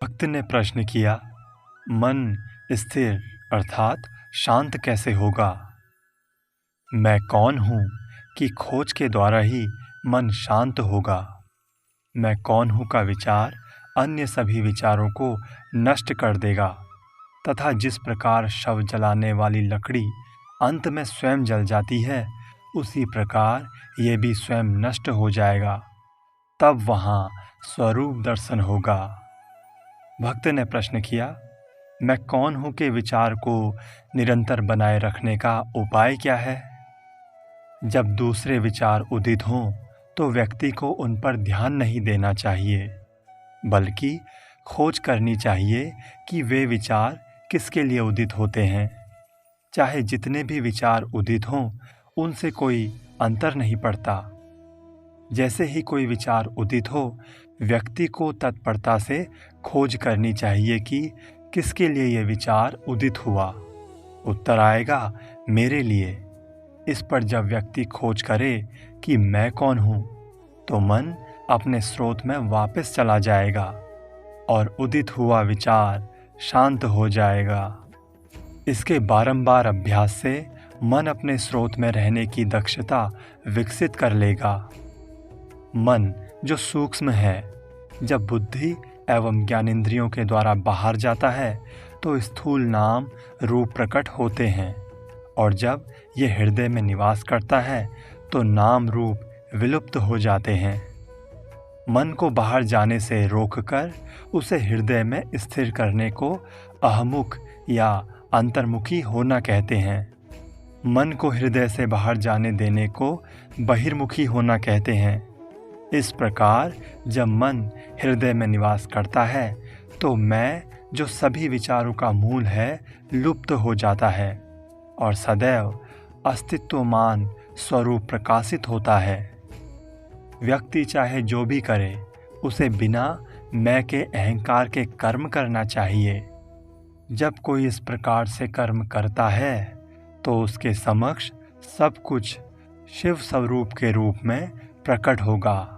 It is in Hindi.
भक्त ने प्रश्न किया, मन स्थिर अर्थात शांत कैसे होगा? मैं कौन हूँ कि खोज के द्वारा ही मन शांत होगा? मैं कौन हूँ का विचार अन्य सभी विचारों को नष्ट कर देगा तथा जिस प्रकार शव जलाने वाली लकड़ी अंत में स्वयं जल जाती है, उसी प्रकार ये भी स्वयं नष्ट हो जाएगा। तब वहाँ स्वरूप दर्शन होगा। भक्त ने प्रश्न किया, मैं कौन हूँ के विचार को निरंतर बनाए रखने का उपाय क्या है? जब दूसरे विचार उदित हों तो व्यक्ति को उन पर ध्यान नहीं देना चाहिए, बल्कि खोज करनी चाहिए कि वे विचार किसके लिए उदित होते हैं। चाहे जितने भी विचार उदित हों, उनसे कोई अंतर नहीं पड़ता। जैसे ही कोई विचार उदित हो, व्यक्ति को तत्परता से खोज करनी चाहिए कि किसके लिए यह विचार उदित हुआ। उत्तर आएगा, मेरे लिए। इस पर जब व्यक्ति खोज करे कि मैं कौन हूँ, तो मन अपने स्रोत में वापस चला जाएगा और उदित हुआ विचार शांत हो जाएगा। इसके बारंबार अभ्यास से मन अपने स्रोत में रहने की दक्षता विकसित कर लेगा। मन जो सूक्ष्म है, जब बुद्धि एवं ज्ञानेंद्रियों के द्वारा बाहर जाता है तो स्थूल नाम रूप प्रकट होते हैं, और जब यह हृदय में निवास करता है तो नाम रूप विलुप्त हो जाते हैं। मन को बाहर जाने से रोककर उसे हृदय में स्थिर करने को अहमुख या अंतर्मुखी होना कहते हैं। मन को हृदय से बाहर जाने देने को बहिर्मुखी होना कहते हैं। इस प्रकार जब मन हृदय में निवास करता है तो मैं जो सभी विचारों का मूल है लुप्त हो जाता है और सदैव अस्तित्वमान स्वरूप प्रकाशित होता है। व्यक्ति चाहे जो भी करे, उसे बिना मैं के अहंकार के कर्म करना चाहिए। जब कोई इस प्रकार से कर्म करता है तो उसके समक्ष सब कुछ शिव स्वरूप के रूप में प्रकट होगा।